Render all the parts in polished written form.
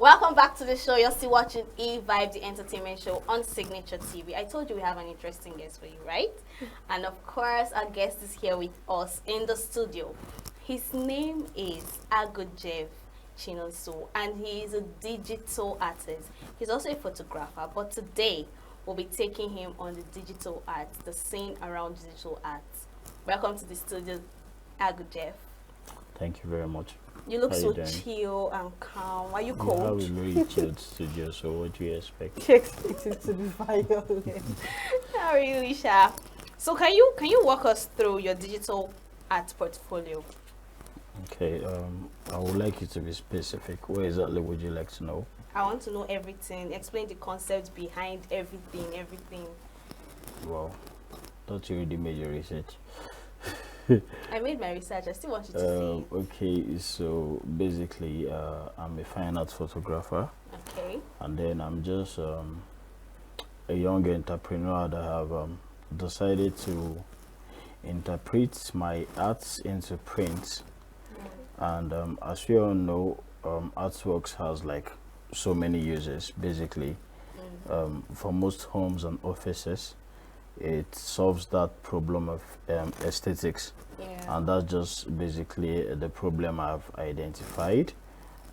Welcome back to the show. You're still watching E-Vibe, the entertainment show on Signature TV. I told you we have an interesting guest for you, right? And of course, our guest is here with us in the studio. His name is Agojev Chinonso, and he is a digital artist. He's also a photographer, but today we'll be taking him on the digital art, the scene around digital art. Welcome to the studio, Agojev. Thank you very much. You look How so you doing? chill and calm. Are you We have a cold? very chilled studio, so what do you expect? She expected to be violent. Not really, Sha. So can you walk us through your digital art portfolio? Okay, I would like you to be specific. What exactly would you like to know? I want to know everything. Explain the concept behind everything. Well, thought you already made your research. I made my research. I still want you to see. Okay, so basically, I'm a fine art photographer, Okay. and then I'm just a young entrepreneur that have decided to interpret my arts into print. And as we all know, artworks has like so many uses. Basically, for most homes and offices, it solves that problem of aesthetics, Yeah. and that's just basically the problem I've identified,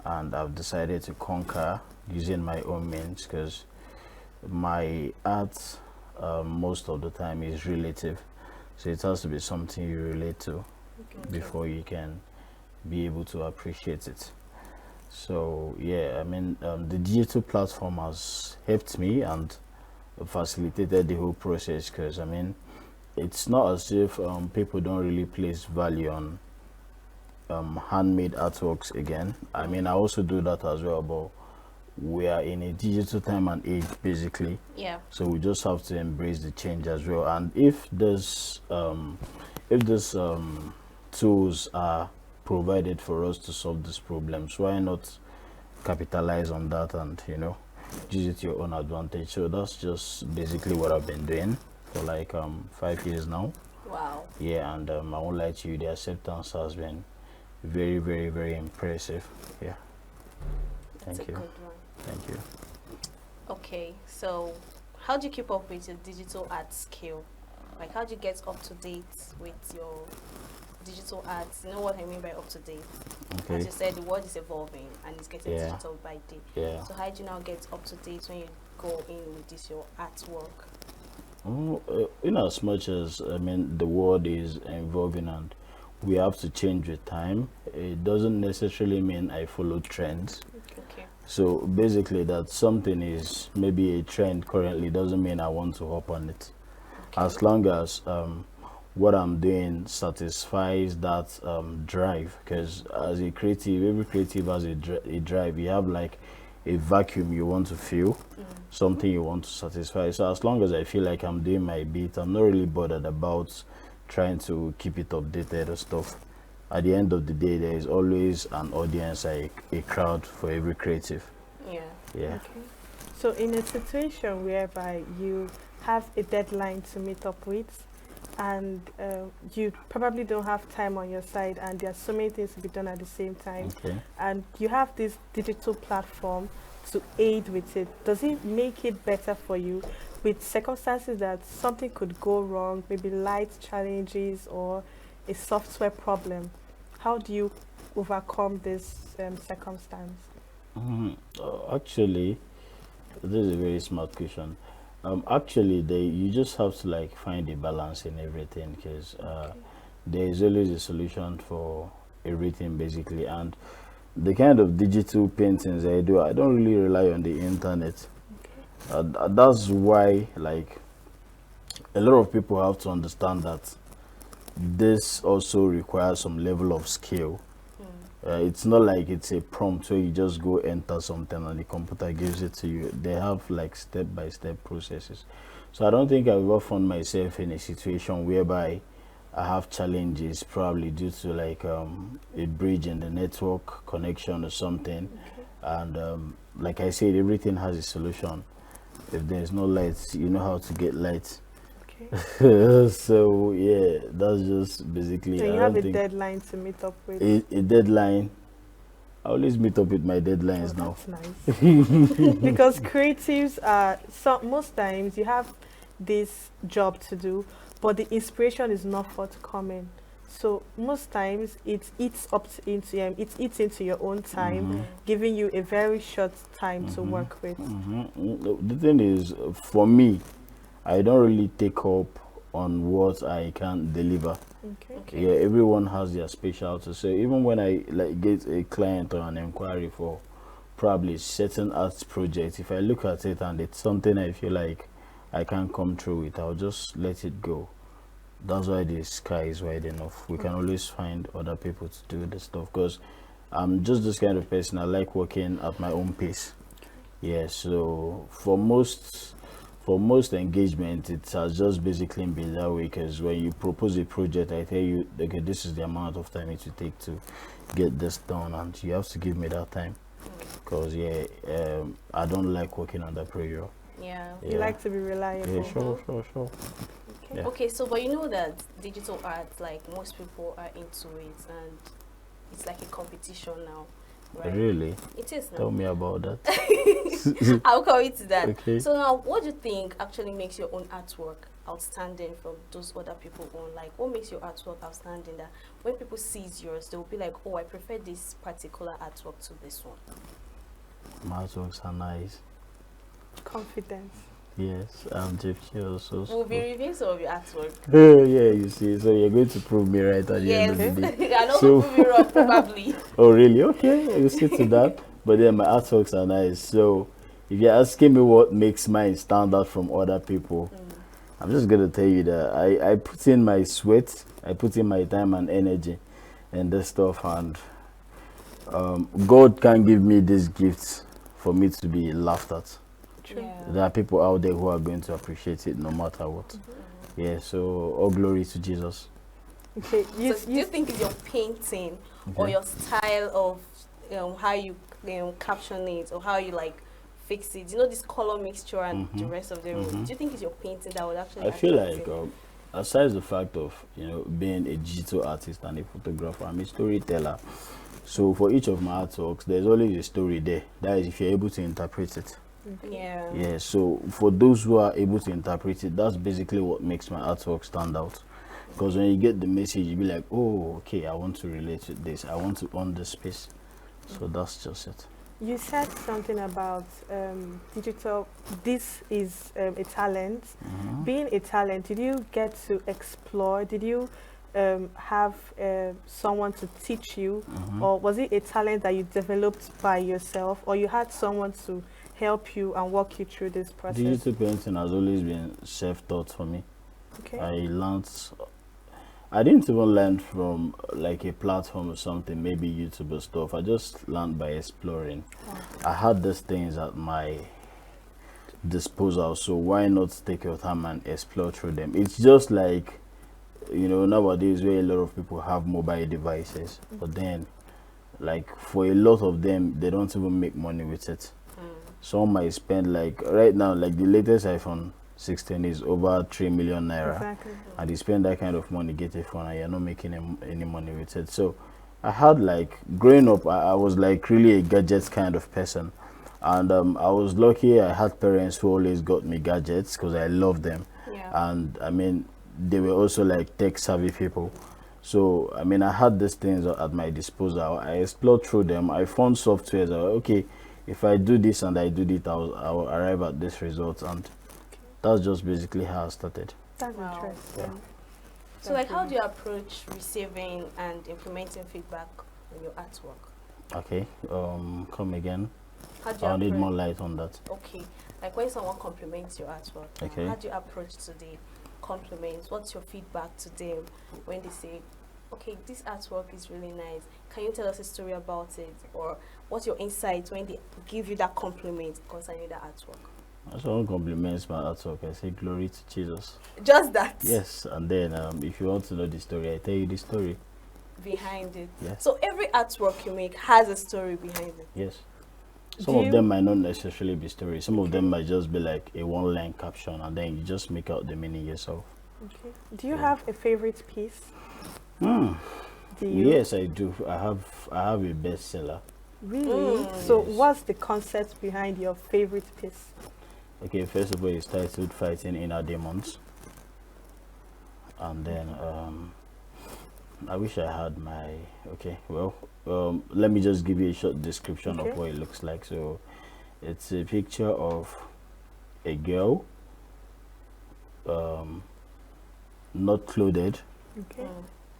and I've decided to conquer using my own means, because my art most of the time is relative, so it has to be something you relate to before you can be able to appreciate it. So yeah, I mean, the digital platform has helped me and facilitated the whole process, because I mean, it's not as if people don't really place value on handmade artworks again. I mean, I also do that as well, but we are in a digital time and age, basically, Yeah. so we just have to embrace the change as well. And if this tools are provided for us to solve these problems, why not capitalize on that and use it to your own advantage? So that's just basically what I've been doing for like 5 years now. Wow. Yeah, and I won't lie to you, the acceptance has been very, very, very impressive. Yeah. That's Thank a you. good one. Thank you. Okay. So how do you keep up with your digital art skill? Like how do you get up to date with your digital art? You know what I mean by up to date? As Okay. you said, the world is evolving and it's getting Yeah. digital by day. Yeah. So how do you now get up to date when you go in with this your artwork? In as much as I mean the world is evolving and we have to change with time, it doesn't necessarily mean I follow trends. Okay. So basically, that something is maybe a trend currently doesn't mean I want to hop on it. As long as what I'm doing satisfies that drive, because as a creative, every creative has a drive. You have like a vacuum you want to fill, something you want to satisfy. So as long as I feel like I'm doing my bit, I'm not really bothered about trying to keep it updated or stuff. At the end of the day, there is always an audience, like a crowd for every creative. Yeah. Yeah. Okay. So in a situation whereby you have a deadline to meet up with, and you probably don't have time on your side, and there are so many things to be done at the same time, Okay. and you have this digital platform to aid with it, does it make it better for you with circumstances that something could go wrong, maybe light challenges or a software problem? How do you overcome this circumstance? Actually, this is a very smart question. Actually, you just have to like find a balance in everything, because there is always a solution for everything, basically. And the kind of digital paintings I do, I don't really rely on the internet. That's why, like, a lot of people have to understand that this also requires some level of skill. It's not like it's a prompt where you just go enter something and the computer gives it to you. They have like step-by-step processes. So I don't think I've ever found myself in a situation whereby I have challenges, probably due to like a bridge in the network connection or something. And like I said, everything has a solution. If there's no lights, you know how to get lights. Okay. So yeah, that's just basically. So I you have don't a think deadline to meet up with. a deadline. I always meet up with my deadlines now. That's nice. Because creatives are, most times you have this job to do, but the inspiration is not forthcoming. So most times it eats into your own time, giving you a very short time to work with. The thing is, for me, I don't really take up on what I can't deliver. Okay. Yeah, everyone has their specialty. So even when I like get a client or an inquiry for probably certain arts project, if I look at it and it's something I feel like I can't come through with, I'll just let it go. That's why the sky is wide enough. We can always find other people to do the stuff, because I'm just this kind of person. I like working at my own pace. Yeah, so for most engagement, it has just basically been that way, because when you propose a project, I tell you, okay, this is the amount of time it will take to get this done, and you have to give me that time, because I don't like working under pressure. Yeah. You like to be reliable. Yeah, sure. Okay. Yeah. Okay, so but you know that digital art, like most people are into it, and it's like a competition now, right? Really? It is now. Tell me about that. I'll come into that. Okay. So now, what do you think actually makes your own artwork outstanding from those other people own? Like, what makes your artwork outstanding that when people sees yours, they'll be like, oh, I prefer this particular artwork to this one? My artworks are nice. Confidence. Yes, I'm Jeff also. We'll be reviewing some of your artwork. Oh, yeah, you see. So you're going to prove me right at the end of the day. Yes, I know So- prove you wrong, probably. Oh, really? Okay, we'll stick to that. But then my artworks are nice. So if you're asking me what makes mine stand out from other people, I'm just going to tell you that I put in my sweat, I put in my time and energy and this stuff. And God can give me these gifts for me to be laughed at. True. Yeah. There are people out there who are going to appreciate it no matter what. Yeah, so all glory to Jesus. Okay. So do you think it's your painting or Okay. your style of how you caption it, or how you like fix it? You know, this color mixture and the rest of them. Do you think it's your painting that would actually? I feel attract like, it? aside the fact of being a digital artist and a photographer, I'm a storyteller. So for each of my artworks, there's always a story there. That is, if you're able to interpret it. Yeah. Yeah. So for those who are able to interpret it, that's basically what makes my artwork stand out. Because when you get the message, you be like, oh, okay, I want to relate with this. I want to own this space. So that's just it. You said something about digital. This is a talent. Being a talent, did you get to explore? Did you have someone to teach you, or was it a talent that you developed by yourself, or you had someone to help you and walk you through this process? Digital painting has always been self-taught for me. Okay. I didn't even learn from like a platform or something, maybe YouTube or stuff. I just learned by exploring. I had these things at my disposal, so why not take your time and explore through them? It's just like, nowadays where a lot of people have mobile devices, but then like for a lot of them, they don't even make money with it. Some might spend, like right now, like the latest iPhone 16 is over 3 million naira. Exactly. And you spend that kind of money, get a phone, and you're not making any money with it. So I had, like, growing up, I was like really a gadgets kind of person. And I was lucky I had parents who always got me gadgets because I loved them. Yeah. And I mean, they were also like tech savvy people. So I mean, I had these things at my disposal. I explored through them. I found softwares that, okay, if I do this and I do it, I'll arrive at this result. And that's just basically how I started. That's Wow. interesting. So, like, how do you approach receiving and implementing feedback on your artwork? Okay, come again. How do you I'll need approach- more light on that. Okay, like when someone compliments your artwork, Okay. how do you approach to the compliments? What's your feedback to them when they say, okay, this artwork is really nice, can you tell us a story about it? Or what's your insight when they give you that compliment concerning the artwork? When someone compliments my artwork, I say glory to Jesus. Just that. Yes, and then if you want to know the story, I tell you the story. Behind it. Yes. So every artwork you make has a story behind it. Yes. Some Do of you- them might not necessarily be stories. Some of them might just be like a one-line caption, and then you just make out the meaning yourself. Okay. Do you have a favorite piece? Hmm. Do you? Yes, I do. I have a bestseller. Really? So Yes. what's the concept behind your favorite piece? Okay, first of all, it's titled Fighting Inner Demons. And then I wish I had my okay. Well, let me just give you a short description Okay. of what it looks like. So, it's a picture of a girl, um, not clothed, Okay.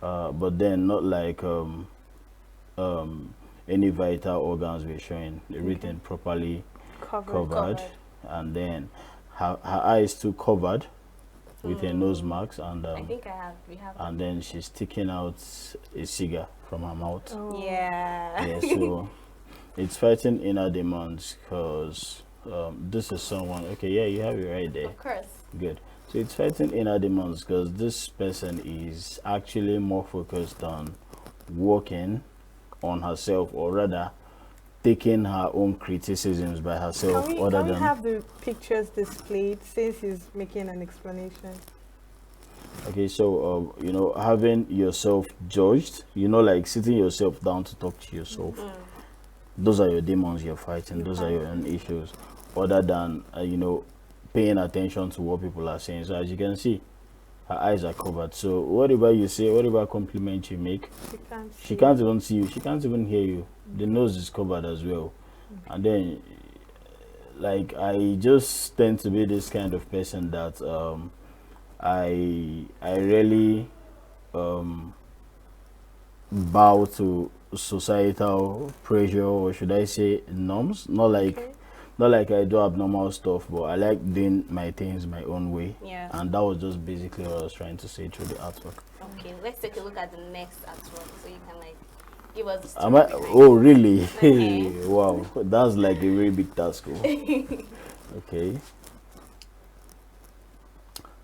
but then not like um, any vital organs were showing. Everything properly covered, and then her eyes too covered with her nose marks, and I think we have. and then she's sticking out a cigar from her mouth. Oh. Yeah. Yeah, so it's fighting inner demons because this is someone. Okay, yeah, you have it right there. Of course. Good. So it's fighting inner demons because this person is actually more focused on working on herself, or rather, taking her own criticisms by herself, Can other we than. have the pictures displayed since he's making an explanation? Okay, so having yourself judged, like sitting yourself down to talk to yourself. Those are your demons you're fighting. Those are your own issues, other than paying attention to what people are saying. So as you can see, her eyes are covered. So whatever you say, whatever compliment you make, she can't even see you. She can't even hear you. The nose is covered as well, and then like I just tend to be this kind of person that I really bow to societal pressure, or should I say norms. Not like I do abnormal stuff, but I like doing my things my own way. Yeah. And that was just basically what I was trying to say through the artwork. Okay, let's take a look at the next artwork so you can like give us the story Am I? behind Oh, really? Okay. Wow, that's like a very big task. Oh. Okay.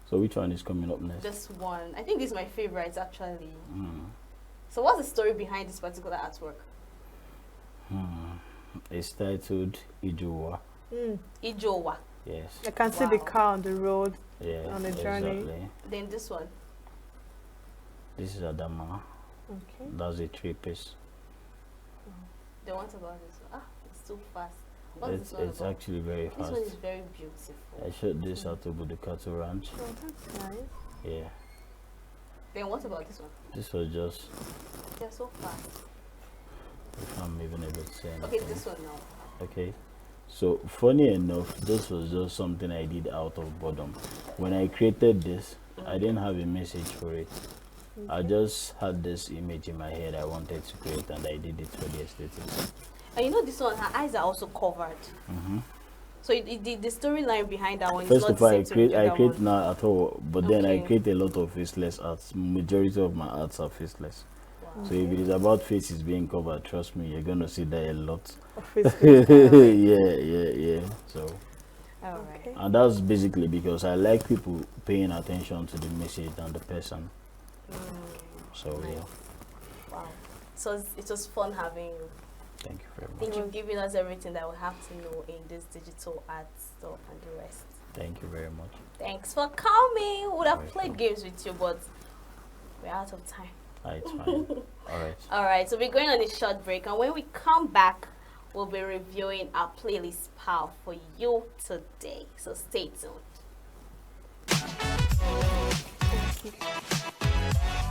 So which one is coming up next? this one. I think this is my favorite actually. Hmm. So what's the story behind this particular artwork? It's titled Ijowa. Ijowa. Yes. I can see the Wow. car on the road. Yeah. On the journey. Exactly. Then this one. This is Adama. Okay. That's a 3-piece. Then what about this one? It's too fast. What's It's this one about? actually very This one fast. is very beautiful. I shot this at Obudukato Ranch. Oh, that's nice. Yeah. Then what about this one? This was just, They're so fast. if I'm even able to say Okay, anything. this one now. Okay. So funny enough, this was just something I did out of boredom. When I created this, I didn't have a message for it. I just had this image in my head I wanted to create, and I did it for the aesthetics. And you know this one, her eyes are also covered. So the storyline behind that one is First not of all, the I same to the other create one. not at all, but then I Okay. create a lot of faceless arts. Majority of my arts are faceless. Wow. So if it is about faces being covered, trust me, you're gonna see that a lot. Office. yeah. So, All right. Okay. and that's basically because I like people paying attention to the message than the person. So yeah, Wow. So it was fun having you. thank you very I much. think you've given us everything that we have to know in this digital art stuff and the rest. Thank you very much. Thanks for coming. We would have Welcome. played games with you, but we're out of time. It's fine. All right. All right, so we're going on a short break, and when we come back, we'll be reviewing our playlist pile for you today. So stay tuned. Thank you.